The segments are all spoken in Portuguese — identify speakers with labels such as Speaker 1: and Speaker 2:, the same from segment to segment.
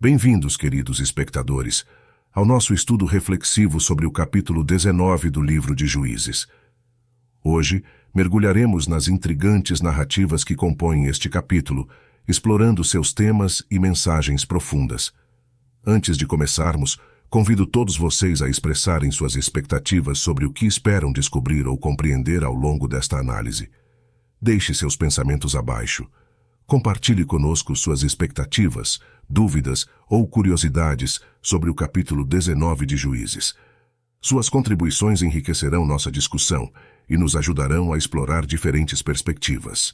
Speaker 1: Bem-vindos, queridos espectadores, ao nosso estudo reflexivo sobre o capítulo 19 do livro de Juízes. Hoje, mergulharemos nas intrigantes narrativas que compõem este capítulo, explorando seus temas e mensagens profundas. Antes de começarmos, convido todos vocês a expressarem suas expectativas sobre o que esperam descobrir ou compreender ao longo desta análise. Deixe seus pensamentos abaixo. Compartilhe conosco suas expectativas, dúvidas ou curiosidades sobre o capítulo 19 de Juízes. Suas contribuições enriquecerão nossa discussão e nos ajudarão a explorar diferentes perspectivas.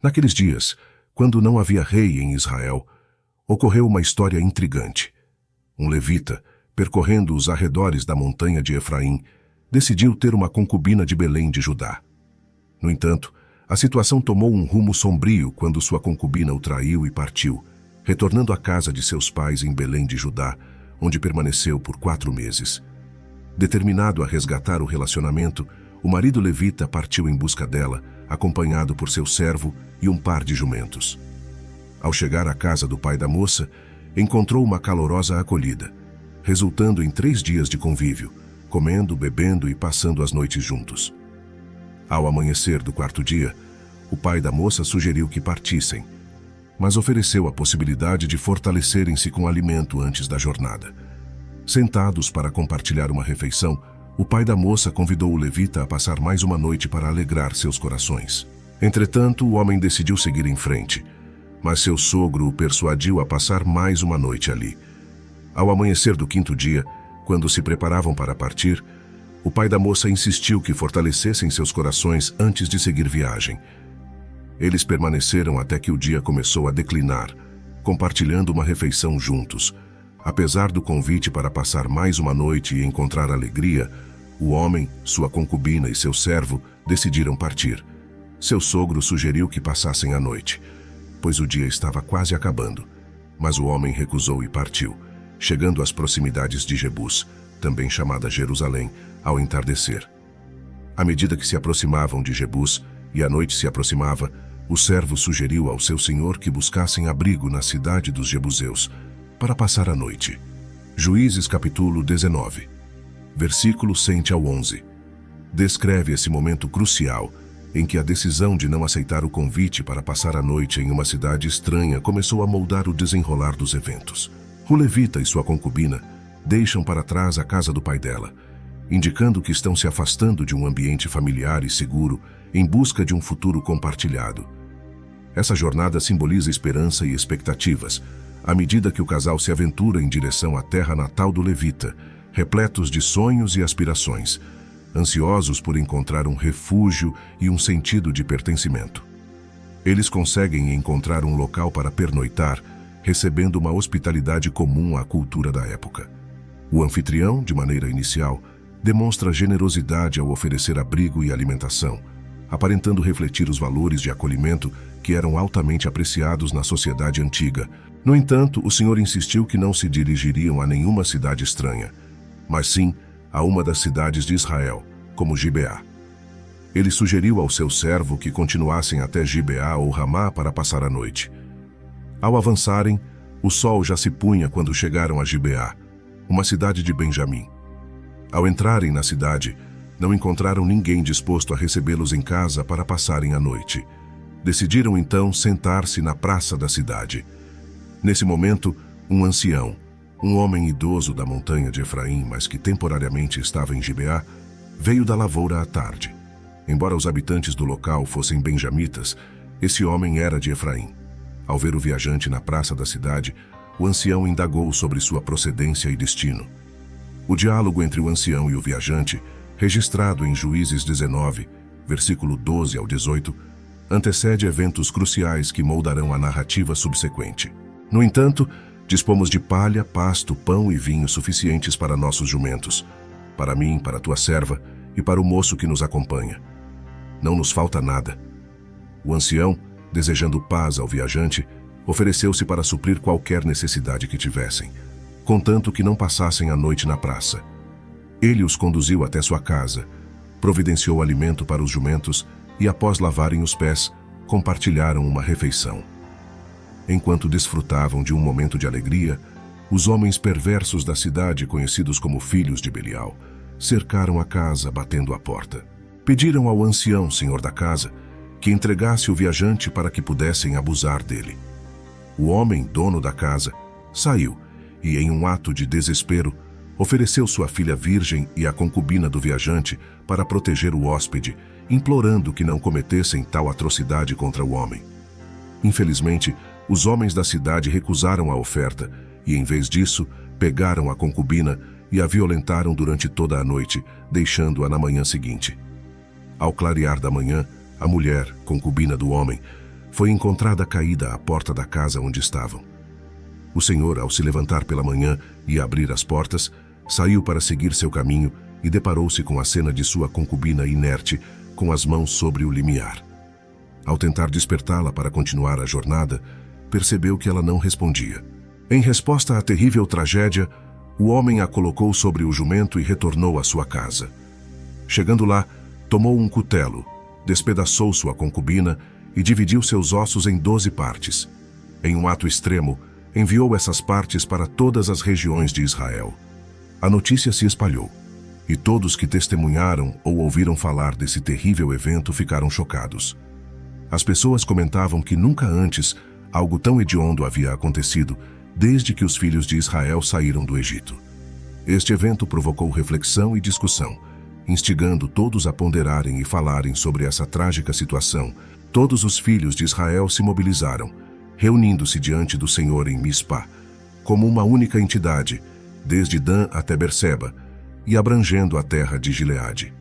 Speaker 1: Naqueles dias, quando não havia rei em Israel, ocorreu uma história intrigante. Um levita, percorrendo os arredores da montanha de Efraim, decidiu ter uma concubina de Belém de Judá. No entanto, a situação tomou um rumo sombrio quando sua concubina o traiu e partiu, retornando à casa de seus pais em Belém de Judá, onde permaneceu por 4 meses. Determinado a resgatar o relacionamento, o marido levita partiu em busca dela, acompanhado por seu servo e um par de jumentos. Ao chegar à casa do pai da moça, encontrou uma calorosa acolhida, resultando em 3 dias de convívio, comendo, bebendo e passando as noites juntos. Ao amanhecer do 4º dia, o pai da moça sugeriu que partissem, mas ofereceu a possibilidade de fortalecerem-se com alimento antes da jornada. Sentados para compartilhar uma refeição, o pai da moça convidou o levita a passar mais uma noite para alegrar seus corações. Entretanto, o homem decidiu seguir em frente, mas seu sogro o persuadiu a passar mais uma noite ali. Ao amanhecer do 5º dia, quando se preparavam para partir, o pai da moça insistiu que fortalecessem seus corações antes de seguir viagem. Eles permaneceram até que o dia começou a declinar, compartilhando uma refeição juntos. Apesar do convite para passar mais uma noite e encontrar alegria, o homem, sua concubina e seu servo decidiram partir. Seu sogro sugeriu que passassem a noite, pois o dia estava quase acabando. Mas o homem recusou e partiu, chegando às proximidades de Jebus, também chamada Jerusalém, ao entardecer. À medida que se aproximavam de Jebus e a noite se aproximava, o servo sugeriu ao seu senhor que buscassem abrigo na cidade dos Jebuseus, para passar a noite. Juízes capítulo 19, versículo 100 ao 11, descreve esse momento crucial em que a decisão de não aceitar o convite para passar a noite em uma cidade estranha começou a moldar o desenrolar dos eventos. O levita e sua concubina deixam para trás a casa do pai dela, indicando que estão se afastando de um ambiente familiar e seguro em busca de um futuro compartilhado. Essa jornada simboliza esperança e expectativas, à medida que o casal se aventura em direção à terra natal do levita, repletos de sonhos e aspirações, ansiosos por encontrar um refúgio e um sentido de pertencimento. Eles conseguem encontrar um local para pernoitar, recebendo uma hospitalidade comum à cultura da época. O anfitrião, de maneira inicial, demonstra generosidade ao oferecer abrigo e alimentação, aparentando refletir os valores de acolhimento que eram altamente apreciados na sociedade antiga. No entanto, o Senhor insistiu que não se dirigiriam a nenhuma cidade estranha, mas sim a uma das cidades de Israel, como Gibeá. Ele sugeriu ao seu servo que continuassem até Gibeá ou Ramá para passar a noite. Ao avançarem, o sol já se punha quando chegaram a Gibeá, uma cidade de Benjamim. Ao entrarem na cidade, não encontraram ninguém disposto a recebê-los em casa para passarem a noite. Decidiram então sentar-se na praça da cidade. Nesse momento, um ancião, um homem idoso da montanha de Efraim, mas que temporariamente estava em Gibeá, veio da lavoura à tarde. Embora os habitantes do local fossem benjamitas, esse homem era de Efraim. Ao ver o viajante na praça da cidade, o ancião indagou sobre sua procedência e destino. O diálogo entre o ancião e o viajante, registrado em Juízes 19, versículo 12 ao 18, antecede eventos cruciais que moldarão a narrativa subsequente. No entanto, dispomos de palha, pasto, pão e vinho suficientes para nossos jumentos, para mim, para tua serva e para o moço que nos acompanha. Não nos falta nada. O ancião, desejando paz ao viajante, Ofereceu-se para suprir qualquer necessidade que tivessem, contanto que não passassem a noite na praça. Ele os conduziu até sua casa, providenciou alimento para os jumentos e, após lavarem os pés, compartilharam uma refeição. Enquanto desfrutavam de um momento de alegria, os homens perversos da cidade, conhecidos como filhos de Belial, cercaram a casa, batendo à porta. Pediram ao ancião, senhor da casa, que entregasse o viajante para que pudessem abusar dele. O homem, dono da casa, saiu e, em um ato de desespero, ofereceu sua filha virgem e a concubina do viajante para proteger o hóspede, implorando que não cometessem tal atrocidade contra o homem. Infelizmente, os homens da cidade recusaram a oferta e, em vez disso, pegaram a concubina e a violentaram durante toda a noite, deixando-a na manhã seguinte. Ao clarear da manhã, a mulher, concubina do homem, foi encontrada caída à porta da casa onde estavam. O senhor, ao se levantar pela manhã e abrir as portas, saiu para seguir seu caminho e deparou-se com a cena de sua concubina inerte, com as mãos sobre o limiar. Ao tentar despertá-la para continuar a jornada, percebeu que ela não respondia. Em resposta à terrível tragédia, o homem a colocou sobre o jumento e retornou à sua casa. Chegando lá, tomou um cutelo, despedaçou sua concubina e dividiu seus ossos em 12 partes. Em um ato extremo, enviou essas partes para todas as regiões de Israel. A notícia se espalhou, e todos que testemunharam ou ouviram falar desse terrível evento ficaram chocados. As pessoas comentavam que nunca antes algo tão hediondo havia acontecido desde que os filhos de Israel saíram do Egito. Este evento provocou reflexão e discussão, instigando todos a ponderarem e falarem sobre essa trágica situação. Todos os filhos de Israel se mobilizaram, reunindo-se diante do Senhor em Mispa, como uma única entidade, desde Dan até Berseba, e abrangendo a terra de Gileade.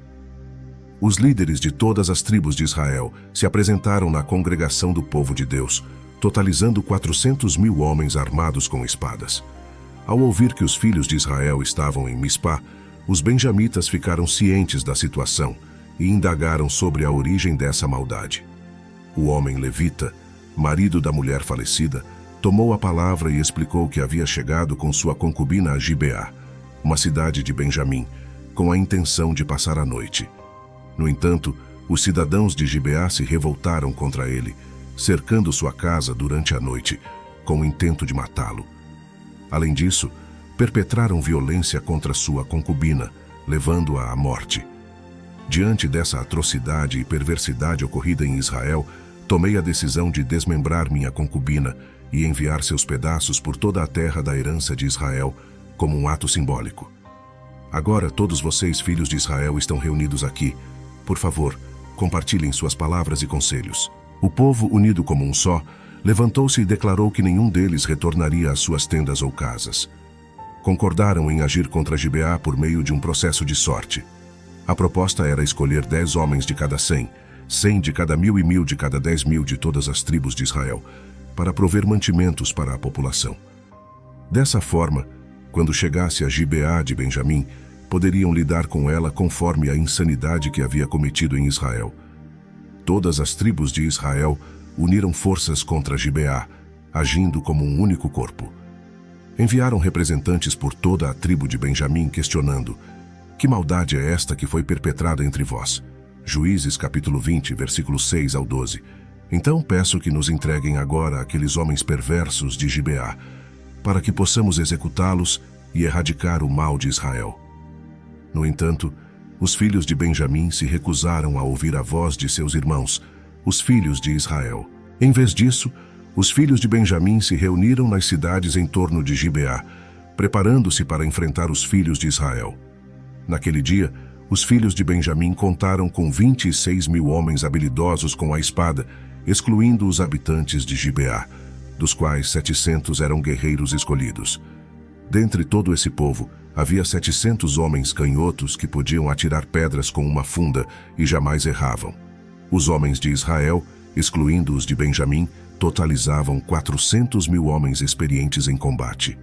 Speaker 1: Os líderes de todas as tribos de Israel se apresentaram na congregação do povo de Deus, totalizando 400.000 homens armados com espadas. Ao ouvir que os filhos de Israel estavam em Mispa, os benjamitas ficaram cientes da situação e indagaram sobre a origem dessa maldade. O homem levita, marido da mulher falecida, tomou a palavra e explicou que havia chegado com sua concubina a Gibeá, uma cidade de Benjamim, com a intenção de passar a noite. No entanto, os cidadãos de Gibeá se revoltaram contra ele, cercando sua casa durante a noite, com o intento de matá-lo. Além disso, perpetraram violência contra sua concubina, levando-a à morte. Diante dessa atrocidade e perversidade ocorrida em Israel, tomei a decisão de desmembrar minha concubina e enviar seus pedaços por toda a terra da herança de Israel, como um ato simbólico. Agora todos vocês, filhos de Israel, estão reunidos aqui. Por favor, compartilhem suas palavras e conselhos. O povo, unido como um só, levantou-se e declarou que nenhum deles retornaria às suas tendas ou casas. Concordaram em agir contra Gibeá por meio de um processo de sorte. A proposta era escolher 10 homens de cada 100, 100 de cada 1.000 e 1.000 de cada 10.000 de todas as tribos de Israel, para prover mantimentos para a população. Dessa forma, quando chegasse a Gibeá de Benjamim, poderiam lidar com ela conforme a insanidade que havia cometido em Israel. Todas as tribos de Israel uniram forças contra Gibeá, agindo como um único corpo. Enviaram representantes por toda a tribo de Benjamim questionando: que maldade é esta que foi perpetrada entre vós? Juízes capítulo 20, versículos 6 ao 12. Então peço que nos entreguem agora aqueles homens perversos de Gibeá, para que possamos executá-los e erradicar o mal de Israel. No entanto, os filhos de Benjamim se recusaram a ouvir a voz de seus irmãos, os filhos de Israel. Em vez disso, os filhos de Benjamim se reuniram nas cidades em torno de Gibeá, preparando-se para enfrentar os filhos de Israel. Naquele dia, os filhos de Benjamim contaram com 26.000 homens habilidosos com a espada, excluindo os habitantes de Gibeá, dos quais 700 eram guerreiros escolhidos. Dentre todo esse povo, havia 700 homens canhotos que podiam atirar pedras com uma funda e jamais erravam. Os homens de Israel, excluindo os de Benjamim, totalizavam 400.000 homens experientes em combate.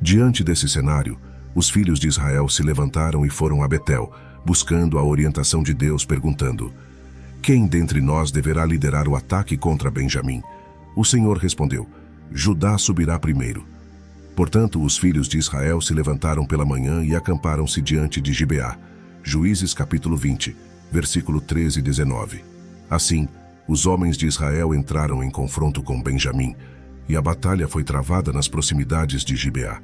Speaker 1: Diante desse cenário, os filhos de Israel se levantaram e foram a Betel, buscando a orientação de Deus, perguntando: quem dentre nós deverá liderar o ataque contra Benjamim? O Senhor respondeu: Judá subirá primeiro. Portanto, os filhos de Israel se levantaram pela manhã e acamparam-se diante de Gibeá. Juízes capítulo 20, versículo 13 e 19. Assim, os homens de Israel entraram em confronto com Benjamim, e a batalha foi travada nas proximidades de Gibeá.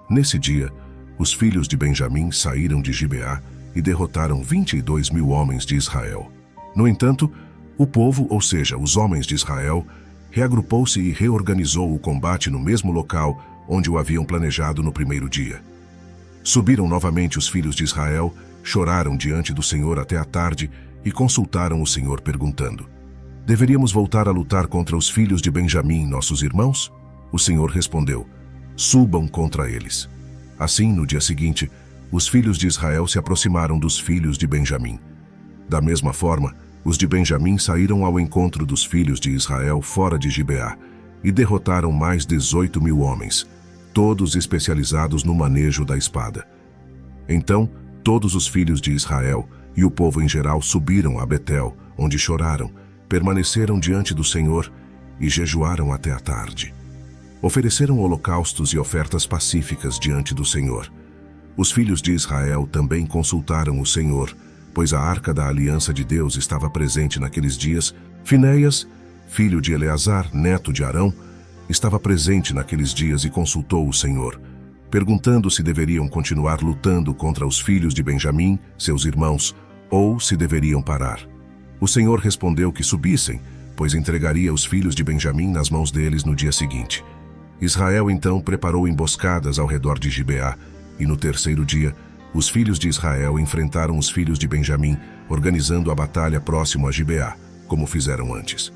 Speaker 1: Nesse dia, os filhos de Benjamim saíram de Gibeá e derrotaram 22.000 homens de Israel. No entanto, o povo, ou seja, os homens de Israel, reagrupou-se e reorganizou o combate no mesmo local onde o haviam planejado no primeiro dia. Subiram novamente os filhos de Israel, choraram diante do Senhor até a tarde e consultaram o Senhor perguntando: deveríamos voltar a lutar contra os filhos de Benjamim, nossos irmãos? O Senhor respondeu: subam contra eles. Assim, no dia seguinte, os filhos de Israel se aproximaram dos filhos de Benjamim. Da mesma forma, os de Benjamim saíram ao encontro dos filhos de Israel fora de Gibeá e derrotaram mais 18.000 homens, todos especializados no manejo da espada. Então, todos os filhos de Israel e o povo em geral subiram a Betel, onde choraram, permaneceram diante do Senhor e jejuaram até a tarde. Ofereceram holocaustos e ofertas pacíficas diante do Senhor. Os filhos de Israel também consultaram o Senhor, pois a arca da aliança de Deus estava presente naqueles dias. Finéias, filho de Eleazar, neto de Arão, estava presente naqueles dias e consultou o Senhor, perguntando se deveriam continuar lutando contra os filhos de Benjamim, seus irmãos, ou se deveriam parar. O Senhor respondeu que subissem, pois entregaria os filhos de Benjamim nas mãos deles no dia seguinte. Israel então preparou emboscadas ao redor de Gibeá, e no terceiro dia, os filhos de Israel enfrentaram os filhos de Benjamim, organizando a batalha próximo a Gibeá, como fizeram antes.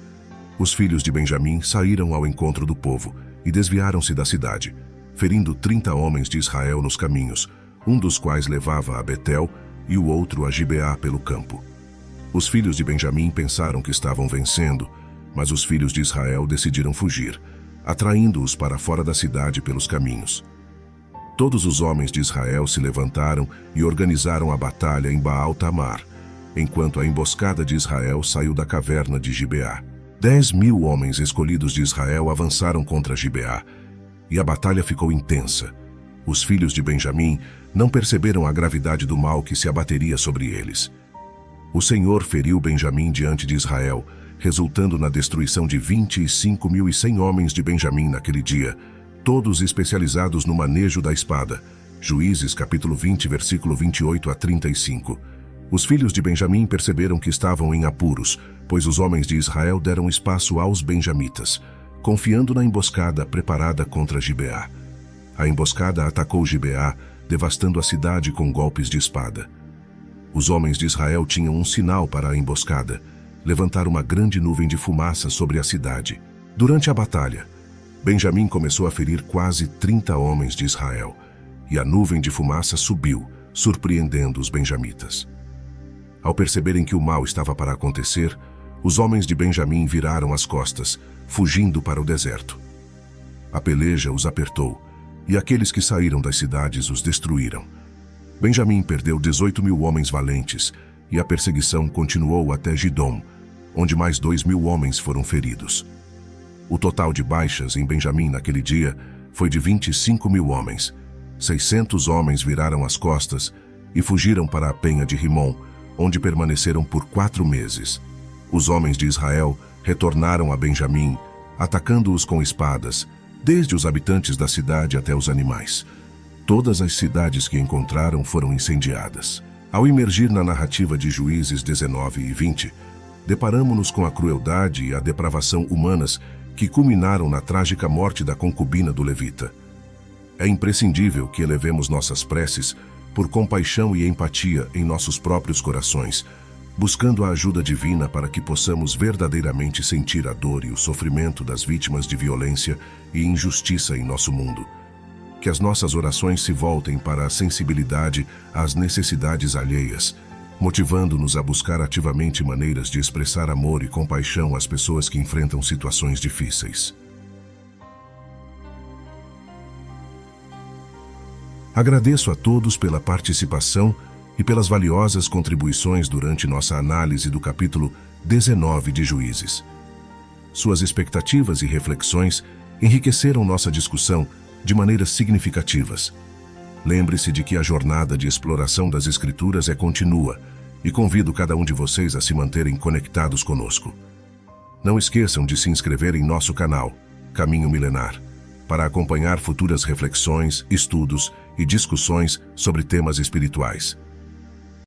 Speaker 1: Os filhos de Benjamim saíram ao encontro do povo e desviaram-se da cidade, ferindo 30 homens de Israel nos caminhos, um dos quais levava a Betel e o outro a Gibeá pelo campo. Os filhos de Benjamim pensaram que estavam vencendo, mas os filhos de Israel decidiram fugir, atraindo-os para fora da cidade pelos caminhos. Todos os homens de Israel se levantaram e organizaram a batalha em Baal Tamar, enquanto a emboscada de Israel saiu da caverna de Gibeá. 10.000 homens escolhidos de Israel avançaram contra Gibeá, e a batalha ficou intensa. Os filhos de Benjamim não perceberam a gravidade do mal que se abateria sobre eles. O Senhor feriu Benjamim diante de Israel, resultando na destruição de 25.100 homens de Benjamim naquele dia, todos especializados no manejo da espada. Juízes capítulo 20, versículo 28 a 35. Os filhos de Benjamim perceberam que estavam em apuros, pois os homens de Israel deram espaço aos benjamitas, confiando na emboscada preparada contra Gibeá. A emboscada atacou Gibeá, devastando a cidade com golpes de espada. Os homens de Israel tinham um sinal para a emboscada: levantar uma grande nuvem de fumaça sobre a cidade. Durante a batalha, Benjamim começou a ferir quase 30 homens de Israel, e a nuvem de fumaça subiu, surpreendendo os benjamitas. Ao perceberem que o mal estava para acontecer, os homens de Benjamim viraram as costas, fugindo para o deserto. A peleja os apertou, e aqueles que saíram das cidades os destruíram. Benjamim perdeu 18.000 homens valentes, e a perseguição continuou até Gidom, onde mais 2.000 homens foram feridos. O total de baixas em Benjamim naquele dia foi de 25.000 homens. 600 homens viraram as costas e fugiram para a penha de Rimom, onde permaneceram por 4 meses. Os homens de Israel retornaram a Benjamim, atacando-os com espadas, desde os habitantes da cidade até os animais. Todas as cidades que encontraram foram incendiadas. Ao imergir na narrativa de Juízes 19 e 20, deparamo-nos com a crueldade e a depravação humanas que culminaram na trágica morte da concubina do levita. É imprescindível que elevemos nossas preces por compaixão e empatia em nossos próprios corações, buscando a ajuda divina para que possamos verdadeiramente sentir a dor e o sofrimento das vítimas de violência e injustiça em nosso mundo. Que as nossas orações se voltem para a sensibilidade às necessidades alheias, motivando-nos a buscar ativamente maneiras de expressar amor e compaixão às pessoas que enfrentam situações difíceis. Agradeço a todos pela participação e pelas valiosas contribuições durante nossa análise do capítulo 19 de Juízes. Suas expectativas e reflexões enriqueceram nossa discussão de maneiras significativas. Lembre-se de que a jornada de exploração das Escrituras é contínua e convido cada um de vocês a se manterem conectados conosco. Não esqueçam de se inscrever em nosso canal, Caminho Milenar, para acompanhar futuras reflexões, estudos e discussões sobre temas espirituais.